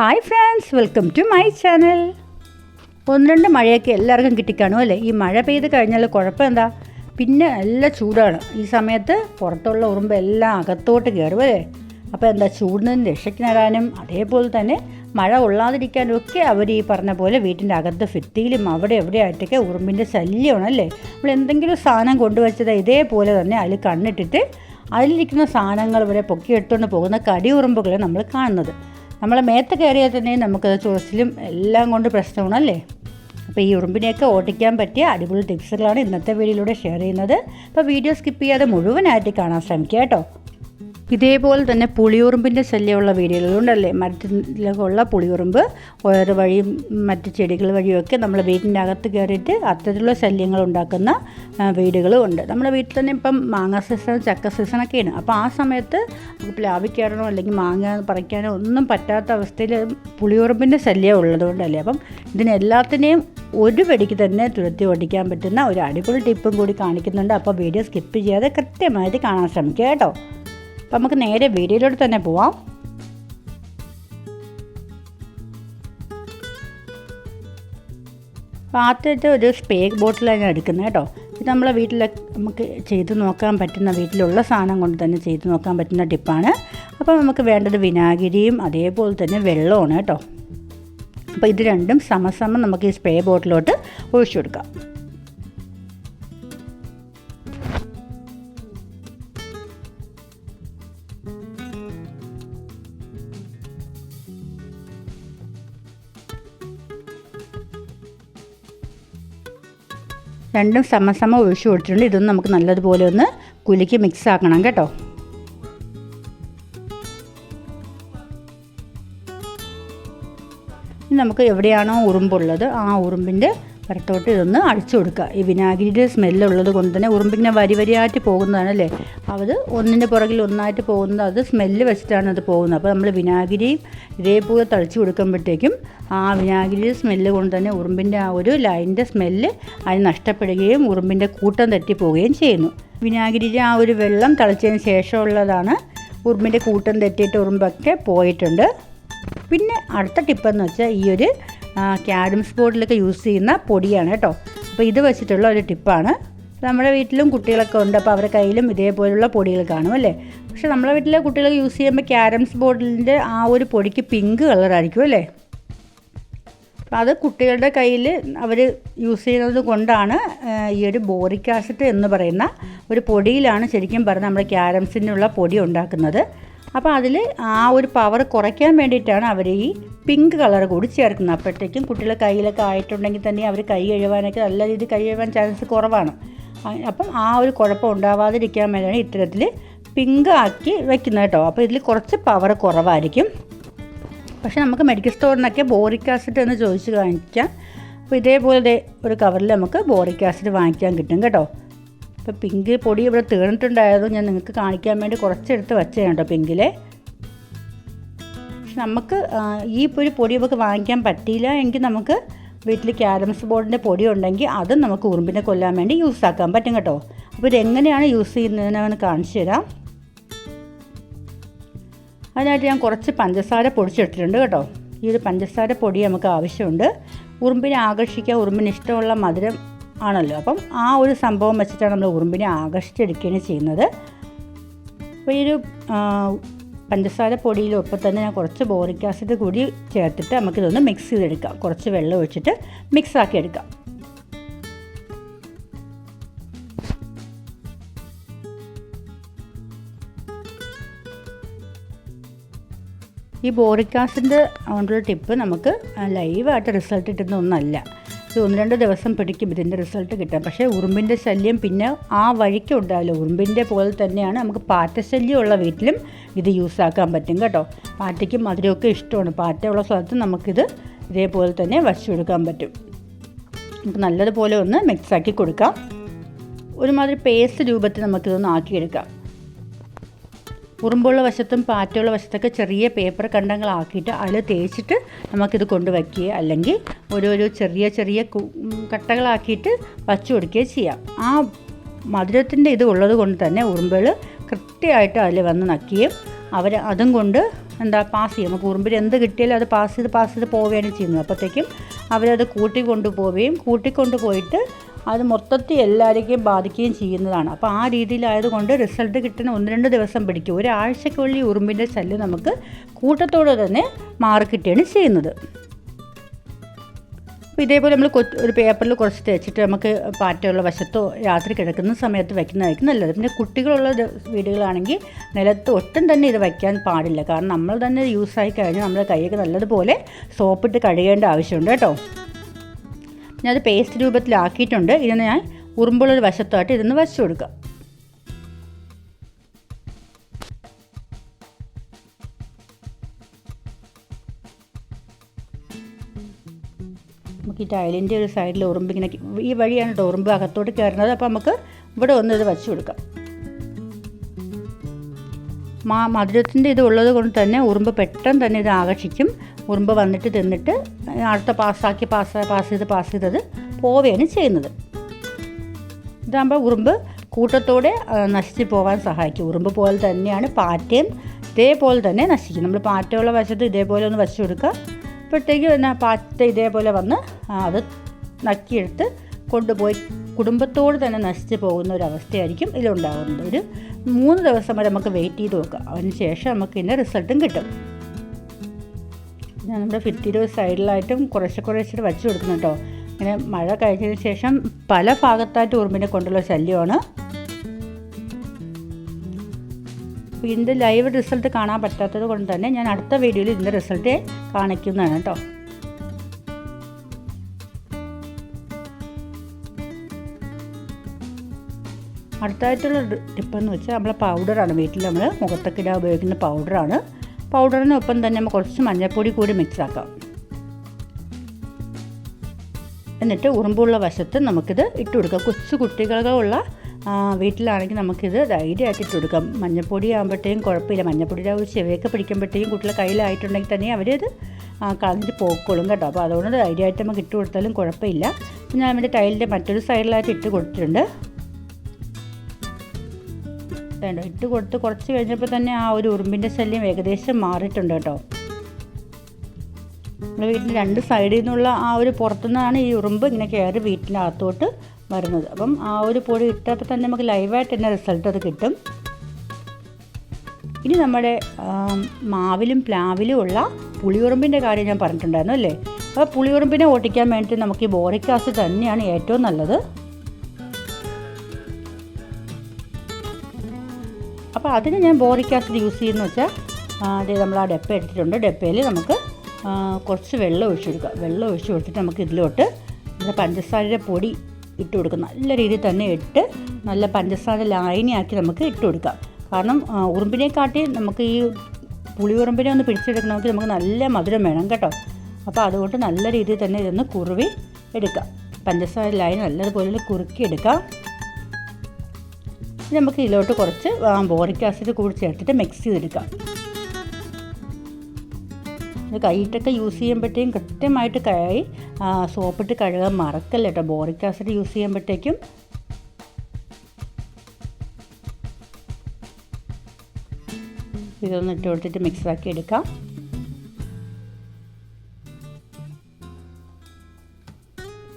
Hi friends, welcome to my channel. ഒന്ന് രണ്ട് മഴയൊക്കെ എല്ലാവർക്കും കിട്ടിക്കാണും അല്ലേ. ഈ മഴ പെയ്ത് കഴിഞ്ഞാൽ കുഴപ്പം എന്താ, പിന്നെ നല്ല ചൂടാണ്. ഈ സമയത്ത് പുറത്തുള്ള ഉറുമ്പ് എല്ലാം അകത്തോട്ട് കയറും അല്ലേ. അപ്പോൾ എന്താ, ചൂടിന് രക്ഷയ്ക്ക് നേടാനും അതേപോലെ തന്നെ മഴ കൊള്ളാതിരിക്കാനും ഒക്കെ അവർ ഈ പറഞ്ഞ പോലെ വീട്ടിൻ്റെ അകത്ത് ഭിത്തിയിലും അവിടെ എവിടെയായിട്ടൊക്കെ ഉറുമ്പിൻ്റെ ശല്യമാണ് അല്ലേ. നമ്മൾ എന്തെങ്കിലും സാധനം കൊണ്ടുവച്ചത് ഇതേപോലെ തന്നെ അതിൽ കണ്ണിട്ടിട്ട് അതിലിരിക്കുന്ന സാധനങ്ങൾ വരെ പൊക്കിയെടുത്തുകൊണ്ട് പോകുന്ന കടി ഉറുമ്പുകളെ നമ്മൾ കാണുന്നത്. നമ്മളെ മേത്ത് കയറിയാൽ തന്നെ നമുക്കത് ചൊറിച്ചിലും എല്ലാം കൊണ്ട് പ്രശ്നമാണല്ലേ. അപ്പോൾ ഈ ഉറുമ്പിനെയൊക്കെ ഓടിക്കാൻ പറ്റിയ അടിപൊളി ടിപ്സുകളാണ് ഇന്നത്തെ വീഡിയോയിലൂടെ ഷെയർ ചെയ്യുന്നത്. അപ്പോൾ വീഡിയോ സ്കിപ്പ് ചെയ്യാതെ മുഴുവനായിട്ട് കാണാൻ ശ്രമിക്കുക കേട്ടോ. ഇതേപോലെ തന്നെ പുളിയുറുമ്പിൻ്റെ ശല്യമുള്ള വീടുകളുണ്ടല്ലേ. മരത്തിലുള്ള പുളിയുറുമ്പ് ഓരോ വഴിയും മറ്റ് ചെടികൾ വഴിയൊക്കെ നമ്മുടെ വീടിൻ്റെ അകത്ത് കയറിയിട്ട് അത്തരത്തിലുള്ള ശല്യങ്ങൾ ഉണ്ടാക്കുന്ന വീടുകളും ഉണ്ട്. നമ്മുടെ വീട്ടിൽ തന്നെ ഇപ്പം മാങ്ങ സീസൺ, ചക്ക സീസണൊക്കെയാണ്. അപ്പോൾ ആ സമയത്ത് നമുക്ക് പ്ലാവിൽ കയറണോ അല്ലെങ്കിൽ മാങ്ങ പറിക്കാനോ ഒന്നും പറ്റാത്ത അവസ്ഥയിൽ പുളിയുറുമ്പിൻ്റെ ശല്യം ഉള്ളതുകൊണ്ടല്ലേ. അപ്പം ഇതിനെല്ലാത്തിനെയും ഒരു വെടിക്ക് തന്നെ തുരത്തി ഓടിക്കാൻ പറ്റുന്ന ഒരു അടിപൊളി ടിപ്പും കൂടി കാണിക്കുന്നുണ്ട്. അപ്പോൾ വീഡിയോ സ്കിപ്പ് ചെയ്യാതെ കൃത്യമായിട്ട് കാണാൻ ശ്രമിക്കുക കേട്ടോ. അപ്പോൾ നമുക്ക് നേരെ വീഡിയോയിലോട്ട് തന്നെ പോവാം. ആദ്യത്തെ ഒരു സ്പ്രേ ബോട്ടിലാണ് എടുക്കുന്നത് കേട്ടോ. ഇത് നമ്മളെ വീട്ടിൽ നമുക്ക് ചെയ്ത് നോക്കാൻ പറ്റുന്ന, വീട്ടിലുള്ള സാധനം കൊണ്ട് തന്നെ ചെയ്ത് നോക്കാൻ പറ്റുന്ന ടിപ്പാണ്. അപ്പോൾ നമുക്ക് വേണ്ടത് വിനാഗിരിയും അതേപോലെ തന്നെ വെള്ളമാണ് കേട്ടോ. അപ്പോൾ ഇത് രണ്ടും സമസമം നമുക്ക് ഈ സ്പ്രേ ബോട്ടിലോട്ട് ഒഴിച്ചു കൊടുക്കാം. രണ്ടും സമസമം ഒഴിച്ചു കൊടുത്തിട്ടുണ്ട്. ഇതൊന്ന് നമുക്ക് നല്ലതുപോലെ ഒന്ന് കുലുക്കി മിക്സ് ആക്കണം കേട്ടോ. നമുക്ക് എവിടെയാണോ ഉറുമ്പുള്ളത് ആ ഉറുമ്പിൻ്റെ പുറത്തോട്ട് ഇതൊന്ന് അടിച്ചു കൊടുക്കുക. ഈ വിനാഗിരിയുടെ സ്മെല്ലുള്ളത് കൊണ്ട് തന്നെ ഉറുമ്പിങ്ങനെ വരി വരിയായിട്ട് പോകുന്നതാണ് അല്ലേ. അത് ഒന്നിൻ്റെ പുറകിൽ ഒന്നായിട്ട് പോകുന്നത്, അത് സ്മെല്ല് വെച്ചിട്ടാണ് അത് പോകുന്നത്. അപ്പോൾ നമ്മൾ വിനാഗിരി ഇതേപോലെ തളിച്ച് കൊടുക്കുമ്പോഴത്തേക്കും ആ വിനാഗിരിയുടെ സ്മെല്ല് കൊണ്ട് തന്നെ ഉറുമ്പിൻ്റെ ആ ഒരു ലൈനിൻ്റെ സ്മെല്ല് അതിന് നഷ്ടപ്പെടുകയും ഉറുമ്പിൻ്റെ കൂട്ടം തെറ്റിപ്പോവുകയും ചെയ്യുന്നു. വിനാഗിരിയുടെ ആ ഒരു വെള്ളം തളിച്ചതിന് ശേഷമുള്ളതാണ് ഉറുമ്പിൻ്റെ കൂട്ടം തെറ്റിയിട്ട് ഉറുമ്പൊക്കെ പോയിട്ടുണ്ട്. പിന്നെ അടുത്ത ടിപ്പെന്ന് വെച്ചാൽ ഈ ഒരു ക്യാരംസ് ബോർഡിലൊക്കെ യൂസ് ചെയ്യുന്ന പൊടിയാണ് കേട്ടോ. അപ്പോൾ ഇത് വെച്ചിട്ടുള്ള ഒരു ടിപ്പാണ്. നമ്മുടെ വീട്ടിലും കുട്ടികളൊക്കെ ഉണ്ട്, അപ്പോൾ അവരുടെ കയ്യിലും ഇതേപോലുള്ള പൊടികൾ കാണും അല്ലേ. പക്ഷേ നമ്മളെ വീട്ടിലെ കുട്ടികൾ യൂസ് ചെയ്യുമ്പോൾ ക്യാരംസ് ബോർഡിൻ്റെ ആ ഒരു പൊടിക്ക് പിങ്ക് കളറായിരിക്കും അല്ലേ. അപ്പോൾ അത് കുട്ടികളുടെ കയ്യിൽ അവർ യൂസ് ചെയ്യുന്നത് കൊണ്ടാണ് ഈ ഒരു ബോറിക് ആസിഡ് എന്ന് പറയുന്ന ഒരു പൊടിയിലാണ് ശരിക്കും പറഞ്ഞാൽ നമ്മുടെ ക്യാരംസിനുള്ള പൊടി ഉണ്ടാക്കുന്നത്. അപ്പോൾ അതിൽ ആ ഒരു പവർ കുറയ്ക്കാൻ വേണ്ടിയിട്ടാണ് അവർ ഈ പിങ്ക് കളർ കൂടി ചേർക്കുന്നത്. അപ്പോഴത്തേക്കും കുട്ടികളുടെ കയ്യിലൊക്കെ ആയിട്ടുണ്ടെങ്കിൽ തന്നെ അവർ കൈ കഴുകാനൊക്കെ നല്ല രീതിയിൽ കൈ കഴുകാൻ ചാൻസ് കുറവാണ്. അപ്പം ആ ഒരു കുഴപ്പം ഉണ്ടാവാതിരിക്കാൻ വേണ്ടിയാണ് ഇത്തരത്തിൽ പിങ്ക് ആക്കി വെക്കുന്നത് കേട്ടോ. അപ്പോൾ ഇതിൽ കുറച്ച് പവർ കുറവായിരിക്കും. പക്ഷേ നമുക്ക് മെഡിക്കൽ സ്റ്റോറിനൊക്കെ ബോറിക് ആസിഡ് എന്ന് ചോദിച്ച് വാങ്ങിക്കാം. അപ്പോൾ ഇതേപോലെ ഒരു കവറിൽ നമുക്ക് ബോറിക് ആസിഡ് വാങ്ങിക്കാൻ കിട്ടും കേട്ടോ. ഇപ്പോൾ പിങ്ക് പൊടി ഇവിടെ തീർന്നിട്ടുണ്ടായതും ഞാൻ നിങ്ങൾക്ക് കാണിക്കാൻ വേണ്ടി കുറച്ചെടുത്ത് വെച്ചതാണ് കേട്ടോ പിങ്കിലെ. പക്ഷെ നമുക്ക് ഈ ഒരു പൊടി നമുക്ക് വാങ്ങിക്കാൻ പറ്റിയില്ല എങ്കിൽ നമുക്ക് വീട്ടിൽ ക്യാരംസ് ബോർഡിൻ്റെ പൊടി ഉണ്ടെങ്കിൽ അതും നമുക്ക് ഉറുമ്പിനെ കൊല്ലാൻ വേണ്ടി യൂസ് ആക്കാൻ പറ്റും കേട്ടോ. അപ്പോൾ ഇതെങ്ങനെയാണ് യൂസ് ചെയ്യുന്നതെന്ന് കാണിച്ചു തരാം. അതിനായിട്ട് ഞാൻ കുറച്ച് പഞ്ചസാര പൊടിച്ചെടുത്തിട്ടുണ്ട് കേട്ടോ. ഈ ഒരു പഞ്ചസാര പൊടി നമുക്ക് ആവശ്യമുണ്ട്. ഉറുമ്പിനെ ആകർഷിക്കാൻ, ഉറുമ്പിന് ഇഷ്ടമുള്ള മധുരം ആണല്ലോ. അപ്പം ആ ഒരു സംഭവം വെച്ചിട്ടാണ് നമ്മൾ ഉറുമ്പിനെ ആകർഷിച്ചെടുക്കുകയാണ് ചെയ്യുന്നത്. അപ്പോൾ ഈ ഒരു പഞ്ചസാര പൊടിയിലൊപ്പം തന്നെ ഞാൻ കുറച്ച് ബോറിക് ആസിഡ് കൂടി ചേർത്തിട്ട് നമുക്കിതൊന്ന് മിക്സ് ചെയ്തെടുക്കാം. കുറച്ച് വെള്ളം ഒഴിച്ചിട്ട് മിക്സാക്കി എടുക്കാം. ഈ ബോറിക് ആസിഡിൻ്റെ കൊണ്ടുള്ള ടിപ്പ് നമുക്ക് ലൈവായിട്ട് റിസൾട്ട് കിട്ടുന്ന ഒന്നല്ല. ഇത് 1-2 ദിവസം പിടിക്കും ഇതിൻ്റെ റിസൾട്ട് കിട്ടാൻ. പക്ഷേ ഉറുമ്പിൻ്റെ ശല്യം പിന്നെ ആ വഴിക്ക് ഉണ്ടാവില്ല. ഉറുമ്പിൻ്റെ പോലെ തന്നെയാണ് നമുക്ക് പാറ്റ ശല്യമുള്ള വീട്ടിലും ഇത് യൂസ് ആക്കാൻ പറ്റും കേട്ടോ. പാറ്റയ്ക്കും മധുരമൊക്കെ ഇഷ്ടമാണ്. പാറ്റയുള്ള സ്ഥലത്ത് നമുക്കിത് ഇതേപോലെ തന്നെ വച്ചു കൊടുക്കാൻ പറ്റും. നമുക്ക് നല്ലതുപോലെ ഒന്ന് മിക്സാക്കി കൊടുക്കാം. ഒരുമാതിരി പേസ്റ്റ് രൂപത്തിൽ നമുക്കിതൊന്ന് ആക്കിയെടുക്കാം. ഉറുമ്പുള്ള വശത്തും പാറ്റയുള്ള വശത്തൊക്കെ ചെറിയ പേപ്പർ കണ്ടങ്ങളാക്കിയിട്ട് അതിൽ തേച്ചിട്ട് നമുക്കിത് കൊണ്ടുവയ്ക്കുക, അല്ലെങ്കിൽ ഓരോരോ ചെറിയ ചെറിയ കട്ടകളാക്കിയിട്ട് വച്ചു കൊടുക്കുകയോ ചെയ്യാം. ആ മധുരത്തിൻ്റെ ഇത് ഉള്ളത് കൊണ്ട് തന്നെ ഉറുമ്പുകൾ കൃത്യമായിട്ട് അതിൽ വന്ന് നക്കുകയും അവർ അതും കൊണ്ട് പാസ് ചെയ്യും. നമുക്ക് ഉറുമ്പിന് എന്ത് കിട്ടിയാലും അത് പാസ് ചെയ്ത് പോവുകയാണ് ചെയ്യുന്നത്. അപ്പോഴത്തേക്കും അവരത് കൂട്ടിക്കൊണ്ട് പോയിട്ട് അത് മൊത്തത്തിൽ എല്ലാവരെയും ബാധിക്കുകയും ചെയ്യുന്നതാണ്. അപ്പോൾ ആ രീതിയിലായതുകൊണ്ട് റിസൾട്ട് കിട്ടുന്ന 1-2 ദിവസം പിടിക്കും. ഒരാഴ്ചക്കുള്ളിൽ ഉറുമ്പിൻ്റെ ശല്യം നമുക്ക് കൂട്ടത്തോടെ തന്നെ മാറിക്കിട്ടുകയാണ് ചെയ്യുന്നത്. അപ്പോൾ ഇതേപോലെ നമ്മൾ ഒരു പേപ്പറിൽ കുറച്ച് തേച്ചിട്ട് നമുക്ക് പാറ്റയുള്ള വശത്തോ രാത്രി കിടക്കുന്ന സമയത്ത് വയ്ക്കുന്നതായിരിക്കും നല്ലത്. പിന്നെ കുട്ടികളുള്ള വീടുകളാണെങ്കിൽ നിലത്ത് ഒട്ടും തന്നെ ഇത് വയ്ക്കാൻ പാടില്ല. കാരണം നമ്മൾ തന്നെ യൂസായി കഴിഞ്ഞാൽ നമ്മുടെ കൈയൊക്കെ നല്ലതുപോലെ സോപ്പിട്ട് കഴുകേണ്ട ആവശ്യമുണ്ട് കേട്ടോ. പിന്നെ അത് പേസ്റ്റ് രൂപത്തിലാക്കിയിട്ടുണ്ട്. ഇതിന് ഞാൻ ഉറുമ്പുള്ളൊരു വശത്തായിട്ട് ഇതൊന്ന് വച്ചു കൊടുക്കാം. നമുക്ക് ഈ ടൈലിൻ്റെ ഒരു സൈഡിൽ ഉറുമ്പിങ്ങനെ ഈ വഴിയാണ് കേട്ടോ ഉറുമ്പ് അകത്തോട്ട് കയറുന്നത്. അപ്പോൾ നമുക്ക് ഇവിടെ ഒന്ന് ഇത് വച്ചു കൊടുക്കാം. മധുരത്തിൻ്റെ ഇത് ഉള്ളത് കൊണ്ട് തന്നെ ഉറുമ്പ് പെട്ടെന്ന് തന്നെ ഇത് ആകർഷിക്കും. ഉറുമ്പ് വന്നിട്ട് തിന്നിട്ട് അടുത്ത പാസ് ചെയ്തത് പോവുകയാണ് ചെയ്യുന്നത്. ഇതാകുമ്പോൾ ഉറുമ്പ് കൂട്ടത്തോടെ നശിച്ച് പോകാൻ സഹായിക്കും. ഉറുമ്പ് പോലെ തന്നെയാണ് പാറ്റയും ഇതേപോലെ തന്നെ നശിക്കും. നമ്മൾ പാറ്റയുള്ള വശത്ത് ഇതേപോലെ ഒന്ന് വച്ചു കൊടുക്കുക. അപ്പോഴത്തേക്കും പിന്നെ പാറ്റ ഇതേപോലെ വന്ന് അത് നക്കിയെടുത്ത് കൊണ്ടുപോയി കുടുംബത്തോട് തന്നെ നശിച്ച് പോകുന്ന ഒരു അവസ്ഥയായിരിക്കും ഇതിലുണ്ടാകുന്നത്. ഒരു 3 ദിവസം വരെ നമുക്ക് വെയിറ്റ് ചെയ്ത് നോക്കാം. അതിന് ശേഷം നമുക്ക് ഇതിൻ്റെ റിസൾട്ടും കിട്ടും. ഞാൻ നമ്മുടെ ഭിത്തിയുടെ സൈഡിലായിട്ടും കുറേശ്ശെ വച്ച് കൊടുക്കുന്നു കേട്ടോ. ഇങ്ങനെ മഴ കഴിഞ്ഞതിന് ശേഷം പല ഭാഗത്തായിട്ട് ഉറുമ്പിനെ കൊണ്ടുള്ള ശല്യമാണ്. അപ്പോൾ ഇതിൻ്റെ ലൈവ് റിസൾട്ട് കാണാൻ പറ്റാത്തത് കൊണ്ട് തന്നെ ഞാൻ അടുത്ത വീഡിയോയിൽ ഇതിൻ്റെ റിസൾട്ട് കാണിക്കുന്നതാണ് കേട്ടോ. അടുത്തായിട്ടുള്ള ടിപ്പെന്ന് വെച്ചാൽ നമ്മളെ പൗഡറാണ്. വീട്ടിൽ നമ്മൾ മുഖത്തൊക്കെ ഇടാൻ ഉപയോഗിക്കുന്ന പൗഡറാണ്. പൗഡറിനൊപ്പം തന്നെ നമ്മൾ കുറച്ച് മഞ്ഞൾപ്പൊടി കൂടി മിക്സ് ആക്കാം. എന്നിട്ട് ഉറുമ്പുള്ള വശത്ത് നമുക്കിത് ഇട്ട് കൊടുക്കാം. കൊച്ചു കുട്ടികളുള്ള വീട്ടിലാണെങ്കിൽ നമുക്കിത് ധൈര്യമായിട്ട് ഇട്ട് കൊടുക്കാം. മഞ്ഞൾപ്പൊടി ആകുമ്പോഴത്തേക്കും കുഴപ്പമില്ല. മഞ്ഞൾപ്പൊടിയുടെ ഒരു ചെവിയൊക്കെ പിടിക്കുമ്പോഴത്തേക്കും കുട്ടികളെ കയ്യിലായിട്ടുണ്ടെങ്കിൽ തന്നെ അവരത് കളഞ്ഞിട്ട് പോക്കോളും കേട്ടോ. അപ്പോൾ അതുകൊണ്ട് ധൈര്യമായിട്ട് നമുക്ക് ഇട്ട് കൊടുത്താലും കുഴപ്പമില്ല. ഞാൻ നമ്മുടെ ടൈലിൻ്റെ മറ്റൊരു സൈഡിലായിട്ട് ഇട്ട് കൊടുത്തിട്ടുണ്ട്. വേണ്ട ഇട്ട് കൊടുത്ത് കുറച്ച് കഴിഞ്ഞപ്പോൾ തന്നെ ആ ഒരു ഉറുമ്പിൻ്റെ ശല്യം ഏകദേശം മാറിയിട്ടുണ്ട് കേട്ടോ. നമ്മുടെ വീട്ടിൽ 2 സൈഡിൽ നിന്നുള്ള ആ ഒരു പുറത്തുനിന്നാണ് ഈ ഉറുമ്പ് ഇങ്ങനെ കയറി വീട്ടിൻ്റെ അകത്തോട്ട് വരുന്നത്. അപ്പം ആ ഒരു പൊടി ഇട്ടപ്പോൾ തന്നെ നമുക്ക് ലൈവായിട്ട് തന്നെ റിസൾട്ട് അത് കിട്ടും. ഇനി നമ്മുടെ മാവിലും പ്ലാവിലും ഉള്ള പുളിയുറുമ്പിൻ്റെ കാര്യം ഞാൻ പറഞ്ഞിട്ടുണ്ടായിരുന്നു അല്ലേ. അപ്പോൾ പുളിയുറുമ്പിനെ ഓട്ടിക്കാൻ വേണ്ടിയിട്ട് നമുക്ക് ഈ ബോറിക് ആസിഡ് തന്നെയാണ് ഏറ്റവും നല്ലത്. അപ്പോൾ അതിന് ഞാൻ ബോറിക് ആസിഡ് യൂസ് ചെയ്യുന്നത് വെച്ചാൽ അത് നമ്മൾ ആ ഡപ്പ എടുത്തിട്ടുണ്ട്. ഡപ്പയിൽ നമുക്ക് കുറച്ച് വെള്ളം ഒഴിച്ചു കൊടുക്കുക. വെള്ളം ഒഴിച്ച് കൊടുത്തിട്ട് നമുക്ക് ഇതിലോട്ട് നല്ല പഞ്ചസാരയുടെ പൊടി ഇട്ട് കൊടുക്കുക. നല്ല രീതിയിൽ തന്നെ ഇട്ട് നല്ല പഞ്ചസാര ലായനിയാക്കി നമുക്ക് ഇട്ട് കൊടുക്കാം. കാരണം ഉറുമ്പിനെക്കാട്ടി നമുക്ക് ഈ പുളിയുറുമ്പിനെ ഒന്ന് പിടിച്ചെടുക്കണമെങ്കിൽ നമുക്ക് നല്ല മധുരം വേണം കേട്ടോ. അപ്പോൾ അതുകൊണ്ട് നല്ല രീതിയിൽ തന്നെ ഇതൊന്ന് കുറുവി എടുക്കാം. പഞ്ചസാര ലായനി നല്ലതുപോലെ കുറുക്കി എടുക്കാം. നമുക്ക് ഇതിലോട്ട് കുറച്ച് ബോറിക് ആസിഡ് കൂടി ചേർത്തിട്ട് മിക്സ് ചെയ്തെടുക്കാം. ഇത് കൈയിട്ടൊക്കെ യൂസ് ചെയ്യുമ്പോഴത്തേക്കും കൃത്യമായിട്ട് കൈ സോപ്പിട്ട് കഴുകാൻ മറക്കല്ല കേട്ടോ. ബോറിക് ആസിഡ് യൂസ് ചെയ്യുമ്പോഴത്തേക്കും ഇതൊന്ന് ഇട്ട് കൊടുത്തിട്ട് മിക്സാക്കി എടുക്കാം.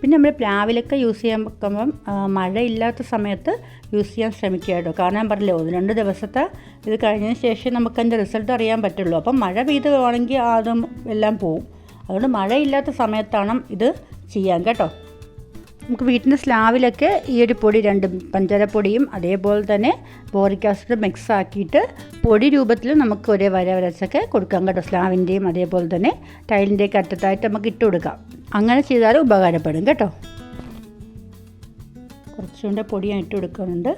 പിന്നെ നമ്മൾ പ്ലാവിലൊക്കെ യൂസ് ചെയ്യാൻ വെക്കുമ്പം മഴയില്ലാത്ത സമയത്ത് യൂസ് ചെയ്യാൻ ശ്രമിക്കുക കേട്ടോ. കാരണം ഞാൻ പറഞ്ഞില്ലേ 1-2 ദിവസത്തെ ഇത് കഴിഞ്ഞതിന് ശേഷം നമുക്ക് അതിൻ്റെ റിസൾട്ട് അറിയാൻ പറ്റുള്ളൂ. അപ്പം മഴ പെയ്ത് വേണമെങ്കിൽ അതും എല്ലാം പോവും. അതുകൊണ്ട് മഴയില്ലാത്ത സമയത്താണ് ഇത് ചെയ്യാൻ കേട്ടോ. നമുക്ക് വീട്ടിൻ്റെ സ്ലാവിലൊക്കെ ഈ ഒരു പൊടി 2 പഞ്ചാരപ്പൊടിയും അതേപോലെ തന്നെ ബോറിക് ആസിഡ് മിക്സ് ആക്കിയിട്ട് പൊടി രൂപത്തിൽ നമുക്ക് ഒരേ വരച്ചൊക്കെ കൊടുക്കാം കേട്ടോ. സ്ലാവിൻ്റെയും അതേപോലെ തന്നെ ടൈലിൻ്റെയൊക്കെ അറ്റത്തായിട്ട് നമുക്ക് ഇട്ട് കൊടുക്കാം. അങ്ങനെ ചെയ്താൽ ഉപകാരപ്പെടും കേട്ടോ. കുറച്ചുകൊണ്ട് പൊടി ഞാൻ ഇട്ട് കൊടുക്കുന്നുണ്ട്.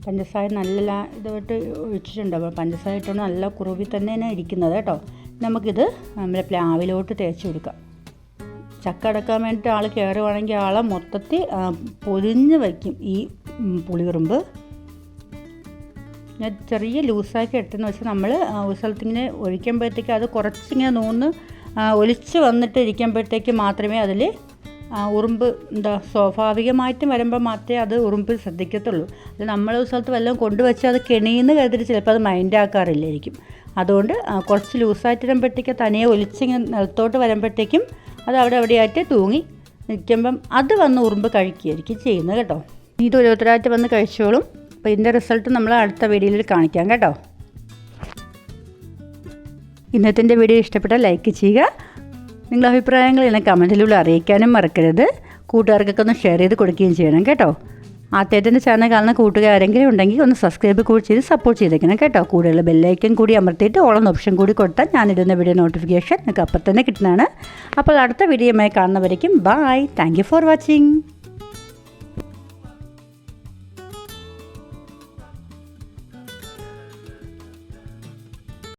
പഞ്ചസാര നല്ല ഇതായിട്ട് ഒഴിച്ചിട്ടുണ്ട്. അപ്പോൾ പഞ്ചസാര ഇട്ടുകൊണ്ട് നല്ല കുറുവി തന്നെയാണ് ഇരിക്കുന്നത് കേട്ടോ. നമുക്കിത് നമ്മുടെ പ്ലാവിലോട്ട് തേച്ച് കൊടുക്കാം. ചക്ക അടക്കാൻ വേണ്ടിയിട്ട് ആൾ കയറുവാണെങ്കിൽ ആളെ മൊത്തത്തിൽ പൊതിഞ്ഞ് വയ്ക്കും ഈ പുളിയുറുമ്പ്. ഞാൻ ചെറിയ ലൂസാക്കി എടുത്തെന്ന് വെച്ചാൽ നമ്മൾ ഒരു സ്ഥലത്തിങ്ങനെ ഒഴിക്കുമ്പോഴത്തേക്ക് അത് കുറച്ചിങ്ങനെ നൂന്ന് ഒലിച്ച് വന്നിട്ട് ഇരിക്കുമ്പോഴത്തേക്ക് മാത്രമേ അതിൽ ഉറുമ്പ് സ്വാഭാവികമായിട്ടും വരുമ്പോൾ മാത്രമേ അത് ഉറുമ്പിൽ ശ്രദ്ധിക്കത്തുള്ളൂ. അത് നമ്മൾ ഒരു സ്ഥലത്ത് വല്ലതും കൊണ്ടുവച്ച് അത് കെണിയെന്ന് കരുതിയിട്ട് ചിലപ്പോൾ അത് മൈൻഡ് ആക്കാറില്ലായിരിക്കും. അതുകൊണ്ട് കുറച്ച് ലൂസായിട്ട് വരുമ്പോഴത്തേക്ക് തനിയെ ഒലിച്ചിങ്ങനെ നിലത്തോട്ട് വരുമ്പോഴത്തേക്കും അത് എവിടെയായിട്ട് തൂങ്ങി നിൽക്കുമ്പം അത് വന്ന് ഉറുമ്പ് കഴിക്കുകയായിരിക്കും ചെയ്യുന്നത് കേട്ടോ. ഇത് ഓരോരുത്തരായിട്ട് വന്ന് കഴിച്ചോളും. അപ്പോൾ ഇതിൻ്റെ റിസൾട്ട് നമ്മൾ അടുത്ത വീഡിയോയിൽ കാണിക്കാം കേട്ടോ. ഇന്നത്തെ വീഡിയോ ഇഷ്ടപ്പെട്ടാൽ ലൈക്ക് ചെയ്യുക. നിങ്ങളുടെ അഭിപ്രായങ്ങൾ എന്നെ കമൻറ്റിലൂടെ അറിയിക്കാനും മറക്കരുത്. കൂട്ടുകാർക്കൊക്കെ ഒന്ന് ഷെയർ ചെയ്ത് കൊടുക്കുകയും ചെയ്യണം കേട്ടോ. ആദ്യമായിട്ട് ചാനൽ കാണുന്ന കൂട്ടുകാരെങ്കിലും ഉണ്ടെങ്കിൽ ഒന്ന് സബ്സ്ക്രൈബ് കൂടി ചെയ്ത് സപ്പോർട്ട് ചെയ്തേക്കണം കേട്ടോ. കൂടുതൽ ബെല്ലൈക്കൻ കൂടി അമർത്തിയിട്ട് ഓളെന്ന ഓപ്ഷൻ കൂടി കൊടുത്താൽ ഞാനിടുന്ന വീഡിയോ നോട്ടിഫിക്കേഷൻ നിങ്ങൾക്ക് അപ്പം തന്നെ കിട്ടുന്നതാണ്. അപ്പോൾ അടുത്ത വീഡിയോയുമായി കാണുന്നവരേക്കും bye. Thank you for watching.